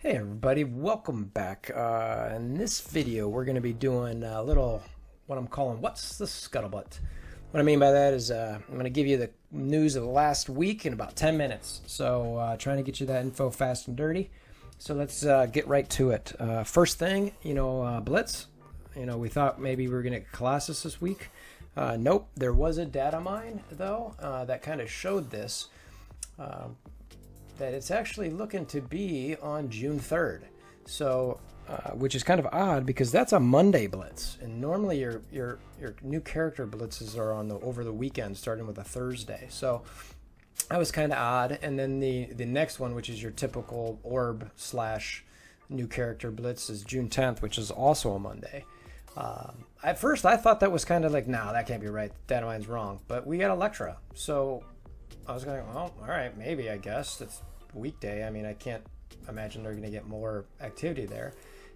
Hey everybody, welcome back. In this video, we're going to be doing a little, what I'm calling, what's the scuttlebutt? What I mean by that is I'm going to give you the news of the last week in about 10 minutes. So trying to get you that info fast and dirty. So let's get right to it. First thing, Blitz. We thought maybe we were going to get Colossus this week. Nope, there was a data mine, though, that kind of showed this. That it's actually looking to be on June 3rd. So, which is kind of odd because that's a Monday blitz, and normally your new character blitzes are on over the weekend, starting with a Thursday. So that was kind of odd. And then the next one, which is your typical orb slash new character blitz, is June 10th, which is also a Monday. At first, I thought that was kind of like, nah, that can't be right. Data mine's wrong. But we got Electra, so I was going, well, all right, maybe, I guess. It's weekday. I mean, I can't imagine they're going to get more activity there.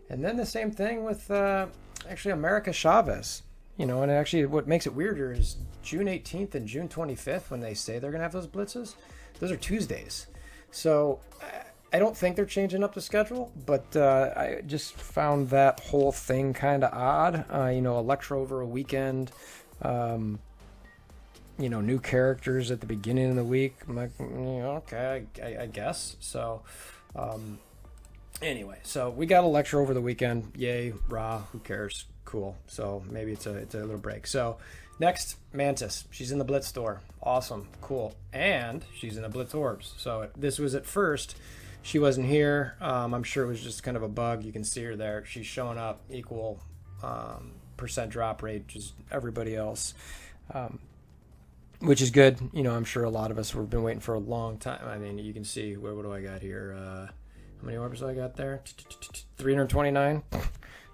And then the same thing with actually America Chavez. And actually what makes it weirder is June 18th and June 25th, when they say they're going to have those blitzes, those are Tuesdays. So I don't think they're changing up the schedule, but I just found that whole thing kind of odd. Electra over a weekend. New characters at the beginning of the week. I'm like, okay, I guess. So, anyway, so we got Electra over the weekend. Yay, rah, who cares? Cool. So maybe it's a little break. So next, Mantis. She's in the Blitz store. Awesome, cool. And she's in the Blitz Orbs. So this was at first. She wasn't here. I'm sure it was just kind of a bug. You can see her there. She's showing up equal percent drop rate, just everybody else. Which is good. I'm sure a lot of us have been waiting for a long time. I mean, you can see, what do I got here? How many orbs do I got there? 329.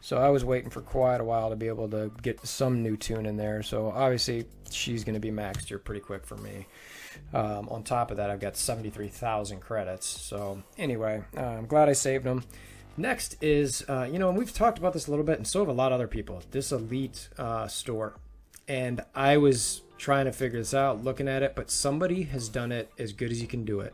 So I was waiting for quite a while to be able to get some new tune in there. So obviously she's going to be maxed here pretty quick for me. On top of that, I've got 73,000 credits. So anyway, I'm glad I saved them. Next is, and we've talked about this a little bit, and so have a lot of other people, this Elite store. And I was trying to figure this out, looking at it, but somebody has done it as good as you can do it.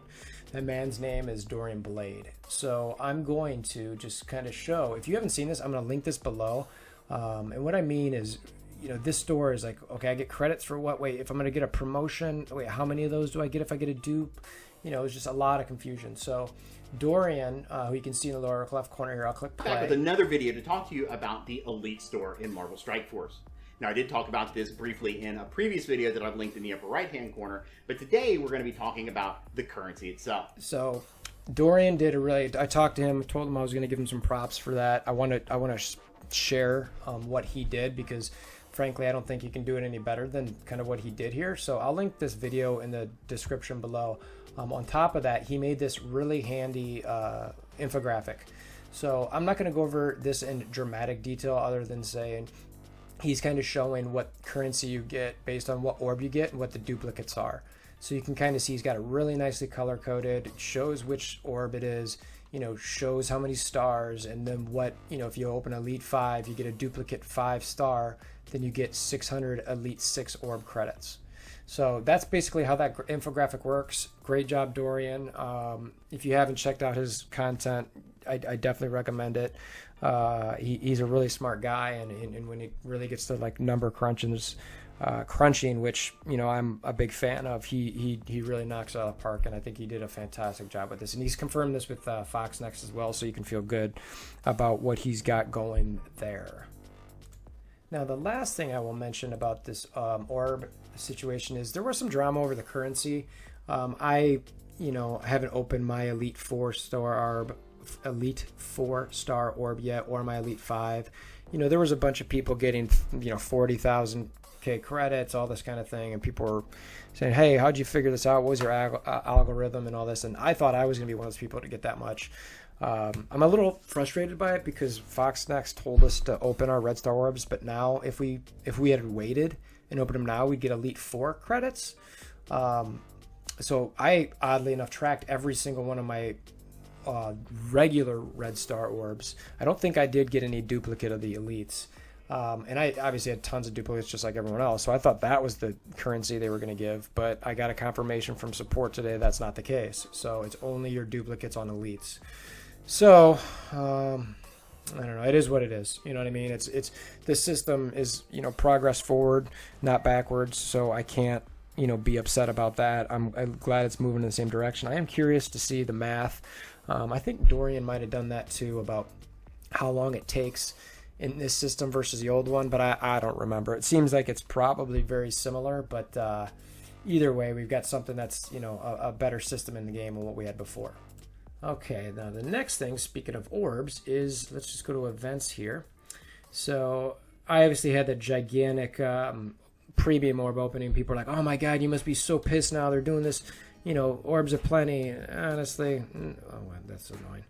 That man's name is Dorian Blade. So I'm going to just kind of show, if you haven't seen this, I'm going to link this below. And what I mean is, this store is like, okay, I get credits for what? Wait, if I'm going to get a promotion, wait, how many of those do I get if I get a dupe? It's just a lot of confusion. So Dorian, who you can see in the lower left corner here, I'll click play. Back with another video to talk to you about the Elite store in Marvel Strike Force. Now, I did talk about this briefly in a previous video that I've linked in the upper right-hand corner, but today we're going to be talking about the currency itself. So, Dorian did I talked to him, told him I was going to give him some props for that. I want to share what he did, because frankly, I don't think you can do it any better than kind of what he did here. So I'll link this video in the description below. On top of that, he made this really handy infographic. So I'm not going to go over this in dramatic detail other than saying, he's kind of showing what currency you get based on what orb you get and what the duplicates are. So you can kind of see he's got it really nicely color coded. It shows which orb it is, shows how many stars, and then what, if you open Elite 5, you get a duplicate 5-star, then you get 600 Elite 6 orb credits. So that's basically how that infographic works. Great job, Dorian. If you haven't checked out his content, I definitely recommend it. He's a really smart guy, and when he really gets to like number crunching, which I'm a big fan of, he really knocks it out of the park, and I think he did a fantastic job with this. And he's confirmed this with Fox Next as well, so you can feel good about what he's got going there. Now, the last thing I will mention about this orb situation is there was some drama over the currency. I haven't opened my Elite 4-star orb yet, or my Elite 5. There was a bunch of people getting 40,000 credits, all this kind of thing, and people were saying, hey, how'd you figure this out? What was your algorithm and all this? And I thought I was going to be one of those people to get that much. I'm a little frustrated by it because Fox Next told us to open our Red Star orbs, but now if we had waited and opened them now, we'd get Elite 4 credits. So I, oddly enough, tracked every single one of my regular Red Star orbs. I don't think I did get any duplicate of the Elites. And I obviously had tons of duplicates just like everyone else, so I thought that was the currency they were going to give, but I got a confirmation from support today that's not the case. So it's only your duplicates on Elites. So, I don't know. It is what it is. You know what I mean? It's this system is, progress forward, not backwards. So I can't, be upset about that. I'm glad it's moving in the same direction. I am curious to see the math. I think Dorian might have done that too, about how long it takes in this system versus the old one, but I don't remember. It seems like it's probably very similar, but either way, we've got something that's, a better system in the game than what we had before. Okay, now the next thing, speaking of orbs, is let's just go to events here. So I obviously had the gigantic premium orb opening. People are like, oh my god, you must be so pissed now. They're doing this, orbs aplenty. Honestly, that's annoying.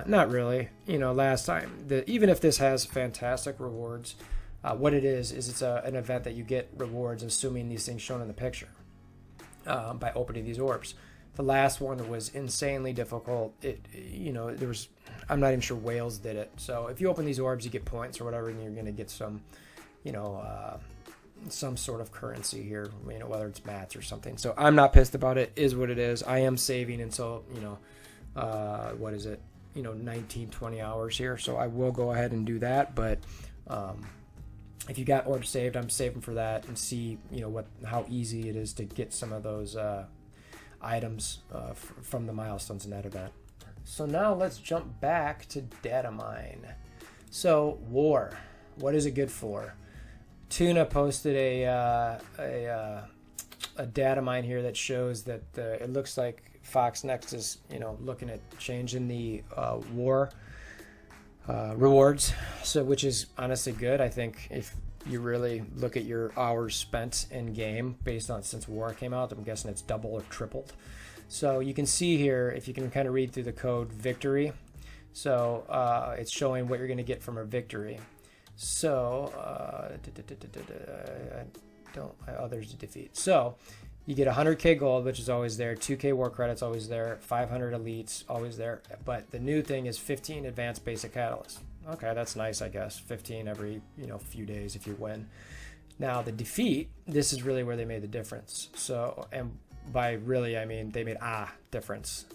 Not really. Last time, even if this has fantastic rewards, what it is it's an event that you get rewards, assuming these things shown in the picture, by opening these orbs. The last one was insanely difficult. There was, I'm not even sure Wales did it. So if you open these orbs, you get points or whatever, and you're going to get some, some sort of currency here, whether it's mats or something. So I'm not pissed about it. Is what it is. I am saving until, 19, 20 hours here. So I will go ahead and do that. But if you got orbs saved, I'm saving for that and see, how easy it is to get some of those items from the milestones in that event. So now let's jump back to data mine. So war, what is it good for? Tuna posted a data mine here that shows that it looks like Fox Next is looking at changing the war rewards, so which is honestly good. I think if you really look at your hours spent in game based on since war came out, I'm guessing it's double or tripled. So you can see here, if you can kind of read through the code, victory. So it's showing what you're going to get from a victory. So there's a defeat. So you get 100k gold, which is always there, 2k war credits always there, 500 elites always there. But the new thing is 15 advanced basic catalysts. Okay, that's nice, I guess. 15 every few days if you win. Now the defeat, this is really where they made the difference. So, and by really I mean they made difference.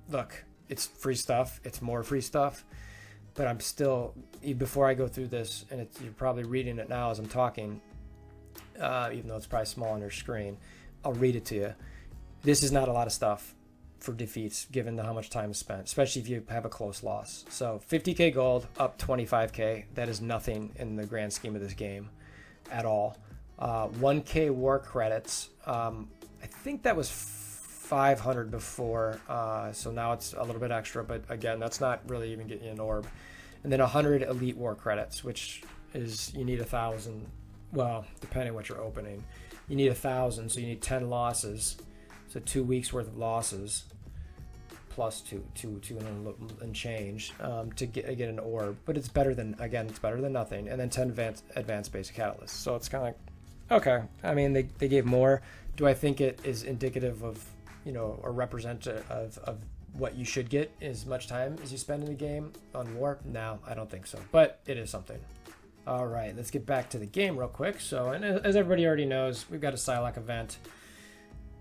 Look, it's free stuff. It's more free stuff. But I'm still, before I go through this, and you're probably reading it now as I'm talking, even though it's probably small on your screen, I'll read it to you. This is not a lot of stuff for defeats, given how much time is spent, especially if you have a close loss. So 50k gold, up 25k. That is nothing in the grand scheme of this game at all. 1k war credits. I think that was 500 before, so now it's a little bit extra, but again, that's not really even getting an orb. And then 100 elite war credits, which is, you need 1,000. Well, depending on what you're opening, you need 1,000, so you need 10 losses. So 2 weeks worth of losses, plus two and change, to get an orb. But it's better than nothing. And then 10 advanced basic catalysts. So it's kind of like, okay. I mean, they gave more. Do I think it is indicative of, or representative of what you should get as much time as you spend in the game on war? No, I don't think so. But it is something. All right, let's get back to the game real quick. So, and as everybody already knows, we've got a Psylocke event.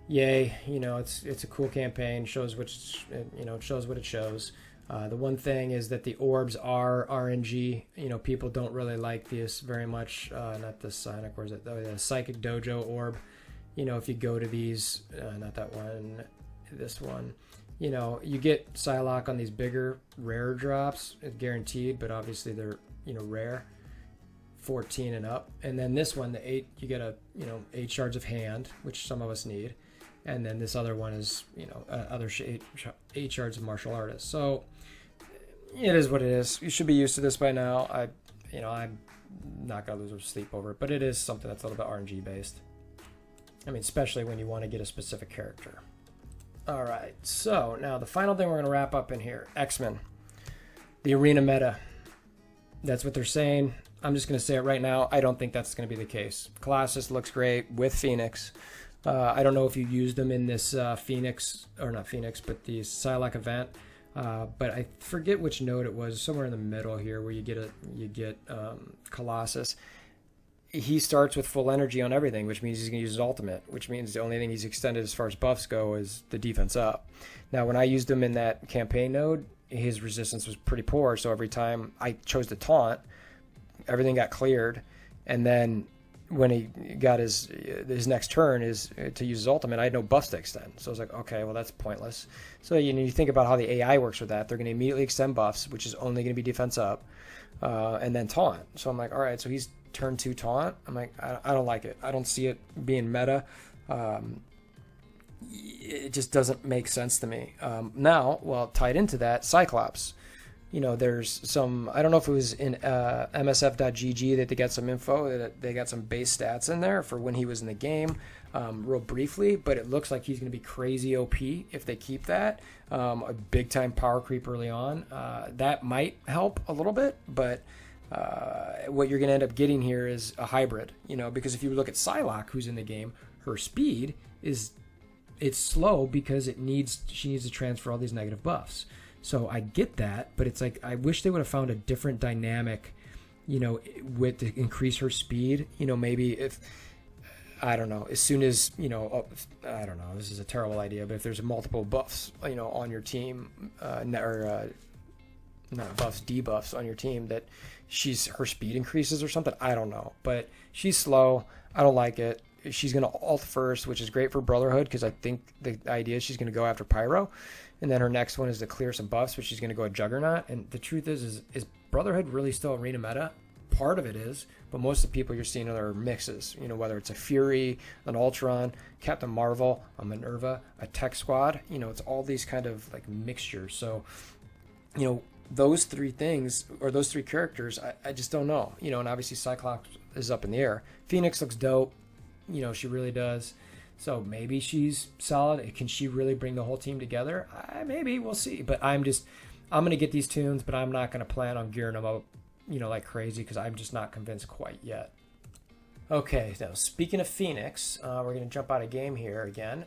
Yay, it's a cool campaign. Shows which, it shows what it shows. The one thing is that the orbs are RNG. People don't really like this very much. Not the Sonic, where's it? The Psychic Dojo orb. If you go to these, not that one, this one, you get Psylocke on these bigger, rarer drops. It's guaranteed, but obviously they're, rare. 14 and up. And then this one, the 8, you get 8 shards of hand, which some of us need. And then this other one is, other 8 shards of martial artist. So it is what it is. You should be used to this by now. I'm not going to lose sleep over it, but it is something that's a little bit RNG based. I mean, especially when you want to get a specific character. All right. So now the final thing we're going to wrap up in here, X-Men, the arena meta. That's what they're saying. I'm just going to say it right now. I don't think that's going to be the case. Colossus looks great with Phoenix. I don't know if you used them in this Phoenix, or not Phoenix, but the Psylocke event. But I forget which node it was, somewhere in the middle here where you get Colossus. He starts with full energy on everything, which means he's going to use his ultimate, which means the only thing he's extended as far as buffs go is the defense up. Now, when I used him in that campaign node, his resistance was pretty poor. So every time I chose to taunt, everything got cleared. And then when he got his next turn is to use his ultimate, I had no buffs to extend. So I was like, okay, well, that's pointless. So you think about how the AI works with that. They're going to immediately extend buffs, which is only going to be defense up, and then taunt. So I'm like, all right, so he's turn 2 taunt. I'm like, I don't like it. I don't see it being meta. It just doesn't make sense to me. Now, well, tied into that, Cyclops. There's some, I don't know if it was in MSF.gg that they got some info, that they got some base stats in there for when he was in the game, real briefly, but it looks like he's going to be crazy OP if they keep that. A big time power creep early on. That might help a little bit, but what you're going to end up getting here is a hybrid, because if you look at Psylocke, who's in the game, her speed it's slow because she needs to transfer all these negative buffs. So I get that, but it's like, I wish they would have found a different dynamic, with to increase her speed. Maybe if, I don't know, as soon as, I don't know, this is a terrible idea, but if there's multiple buffs, on your team, not buffs, debuffs on your team, that her speed increases or something. I don't know, but she's slow. I don't like it. She's going to ult first, which is great for Brotherhood, because I think the idea is she's going to go after Pyro. And then her next one is to clear some buffs, which she's going to go at Juggernaut. And the truth is Brotherhood really still arena meta? Part of it is, but most of the people you're seeing are mixes. Whether it's a Fury, an Ultron, Captain Marvel, a Minerva, a Tech Squad. It's all these kind of like mixtures. So, those 3 things, or those 3 characters, I just don't know. And obviously Cyclops is up in the air. Phoenix looks dope. She really does. So maybe she's solid. Can she really bring the whole team together? Maybe, we'll see. But I'm going to get these tunes, but I'm not going to plan on gearing them up, like crazy, because I'm just not convinced quite yet. Okay, now speaking of Phoenix, we're going to jump out of game here again.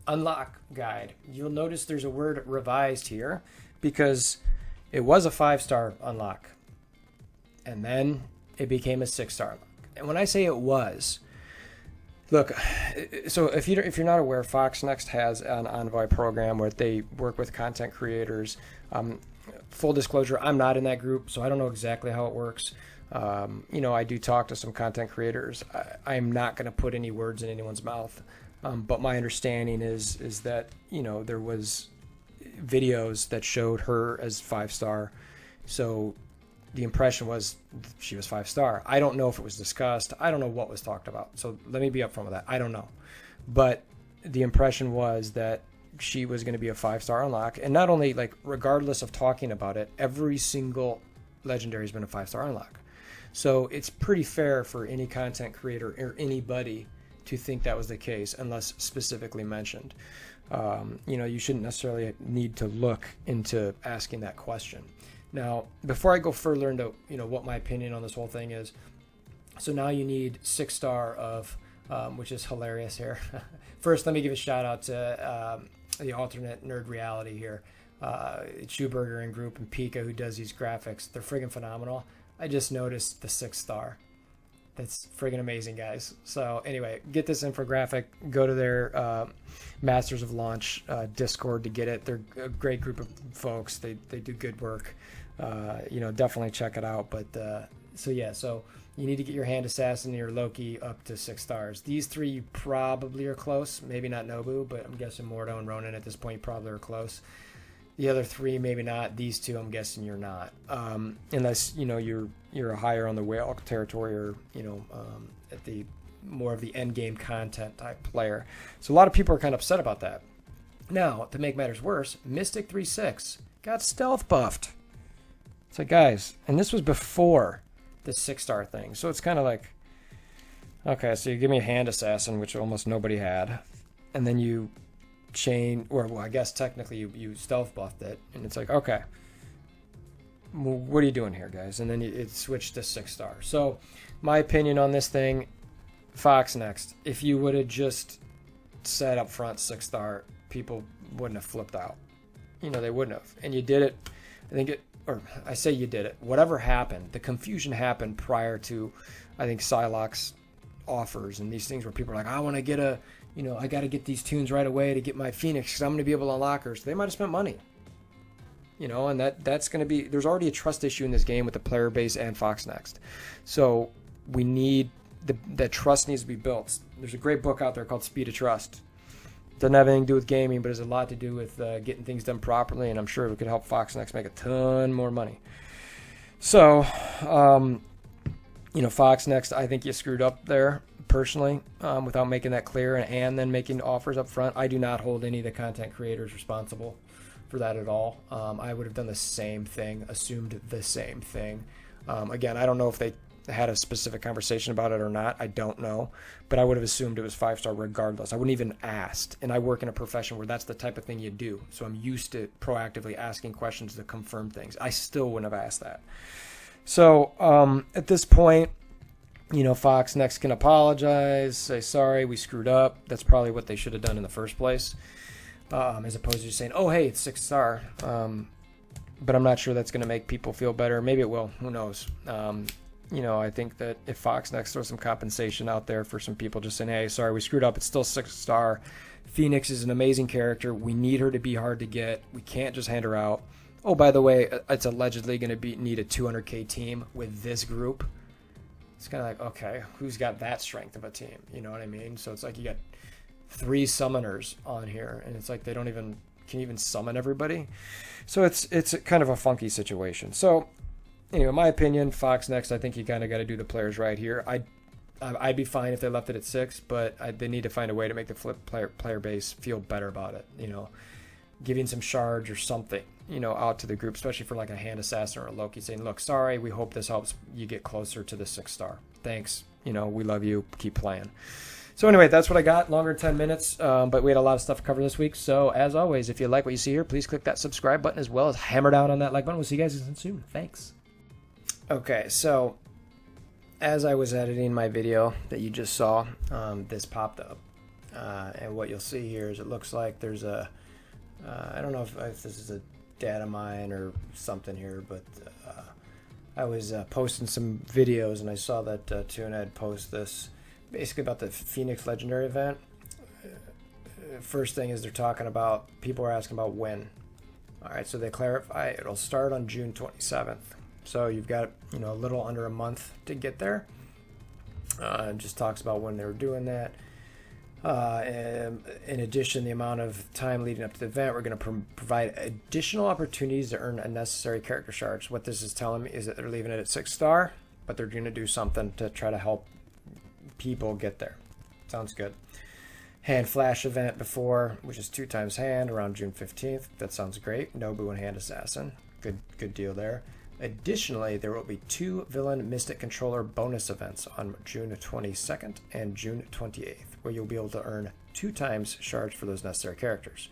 Unlock guide. You'll notice there's a word revised here, because it was a 5-star unlock, and then it became a 6-star unlock. And when I say it was, look, so if you're not aware, Fox Next has an Envoy program where they work with content creators. Full disclosure, I'm not in that group, so I don't know exactly how it works. I do talk to some content creators. I'm not going to put any words in anyone's mouth, but my understanding is that there was videos that showed her as 5-star, so the impression was she was 5-star. I don't know if it was discussed. I don't know what was talked about. So let me be upfront with that. I don't know. But the impression was that she was going to be a 5-star unlock. And not only, like, regardless of talking about it, every single legendary has been a 5-star unlock. So it's pretty fair for any content creator or anybody to think that was the case, unless specifically mentioned. You shouldn't necessarily need to look into asking that question. Now, before I go further into, what my opinion on this whole thing is, so now you need 6-star of, which is hilarious here. First, let me give a shout out to the alternate Nerd Reality here. Schuberger and Group and Pika, who does these graphics. They're friggin' phenomenal. I just noticed the 6-star. That's friggin' amazing, guys. So anyway, get this infographic. Go to their Masters of Launch Discord to get it. They're a great group of folks. They do good work. Definitely check it out. But so you need to get your Hand Assassin and your Loki up to 6 stars. These 3 you probably are close. Maybe not Nobu, but I'm guessing Mordo and Ronan at this point probably are close. The other 3 maybe not. These 2 I'm guessing you're not, unless you're higher on the whale territory, or at the more of the end game content type player. So a lot of people are kind of upset about that. Now, to make matters worse, Mystic 3.6 got stealth buffed. So guys, and this was before the 6-star thing. So it's kind of like, okay, so you give me a Hand Assassin, which almost nobody had, and then you I guess technically you stealth buffed it, and it's like, okay, well, what are you doing here, guys? And then it switched to 6-star. So my opinion on this thing, Fox Next, if you would have just said up front 6-star, people wouldn't have flipped out. They wouldn't have. And you did it. I say you did it. Whatever happened, the confusion happened prior to, I think, Psylocke's offers and these things where people are like, I want to get I got to get these tunes right away to get my Phoenix because I'm going to be able to unlock her. So they might have spent money. and that's going to be, there's already a trust issue in this game with the player base and Fox Next. So we need, that trust needs to be built. There's a great book out there called Speed of Trust. Doesn't have anything to do with gaming, but has a lot to do with getting things done properly, and I'm sure it could help Fox Next make a ton more money. So, Fox Next, I think you screwed up there, personally, without making that clear and then making offers up front. I do not hold any of the content creators responsible for that at all. I would have done the same thing, assumed the same thing. Again, I don't know if they had a specific conversation about it or not. I don't know, but I would have assumed it was 5-star regardless. I wouldn't even asked. And I work in a profession where that's the type of thing you do. So I'm used to proactively asking questions to confirm things. I still wouldn't have asked that. So at this point, Fox Next can apologize, say, sorry, we screwed up. That's probably what they should have done in the first place, as opposed to just saying, oh, hey, it's 6-star. But I'm not sure that's going to make people feel better. Maybe it will. Who knows? I think that if Fox Next throws some compensation out there for some people just saying, hey, sorry, we screwed up. It's still 6-star. Phoenix is an amazing character. We need her to be hard to get. We can't just hand her out. Oh, by the way, it's allegedly going to need a 200K team with this group. It's kind of like, okay, who's got that strength of a team? You know what I mean? So it's like you got 3 summoners on here, and it's like they can even summon everybody. So it's kind of a funky situation. So anyway, in my opinion, Fox Next, I think you kind of got to do the players right here. I'd be fine if they left it at 6, but they need to find a way to make the player base feel better about it. Giving some shards or something, out to the group, especially for like a hand assassin or a Loki, saying, look, sorry, we hope this helps you get closer to the 6-star. Thanks. We love you. Keep playing. So anyway, that's what I got. Longer than 10 minutes, but we had a lot of stuff to cover this week. So as always, if you like what you see here, please click that subscribe button as well as hammer down on that like button. We'll see you guys soon. Thanks. Okay, so as I was editing my video that you just saw, this popped up. And what you'll see here is it looks like there's a, I don't know if this is a data mine or something here, but I was posting some videos and I saw that TuneEd post this basically about the Phoenix Legendary event. First thing is they're talking about, people are asking about when. All right, so they clarify it'll start on June 27th. So you've got, a little under a month to get there. It just talks about when they were doing that. And in addition, the amount of time leading up to the event, we're going to provide additional opportunities to earn unnecessary character shards. What this is telling me is that they're leaving it at 6-star, but they're going to do something to try to help people get there. Sounds good. Hand flash event before, which is 2 times hand around June 15th. That sounds great. Nobu and hand assassin. Good deal there. Additionally, there will be 2 villain mystic controller bonus events on June 22nd and June 28th, where you'll be able to earn 2 times shards for those necessary characters.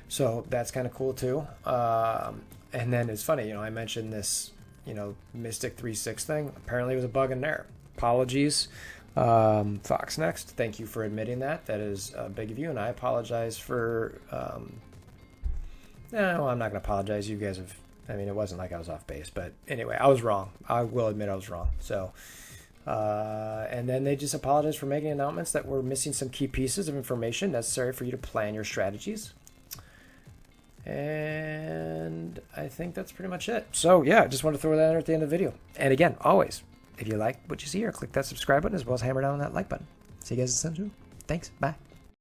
So that's kind of cool too. And then it's funny, I mentioned this, Mystic 3-6 thing. Apparently it was a bug in there. Apologies. Fox Next, thank you for admitting that. That is big of you, and I apologize for... No, I'm not going to apologize. You guys have... it wasn't like I was off base, but anyway, I was wrong. I will admit I was wrong. So, and then they just apologized for making announcements that were missing some key pieces of information necessary for you to plan your strategies. And I think that's pretty much it. So yeah, I just wanted to throw that in at the end of the video. And again, always, if you like what you see here, click that subscribe button as well as hammer down on that like button. See you guys soon. Thanks. Bye.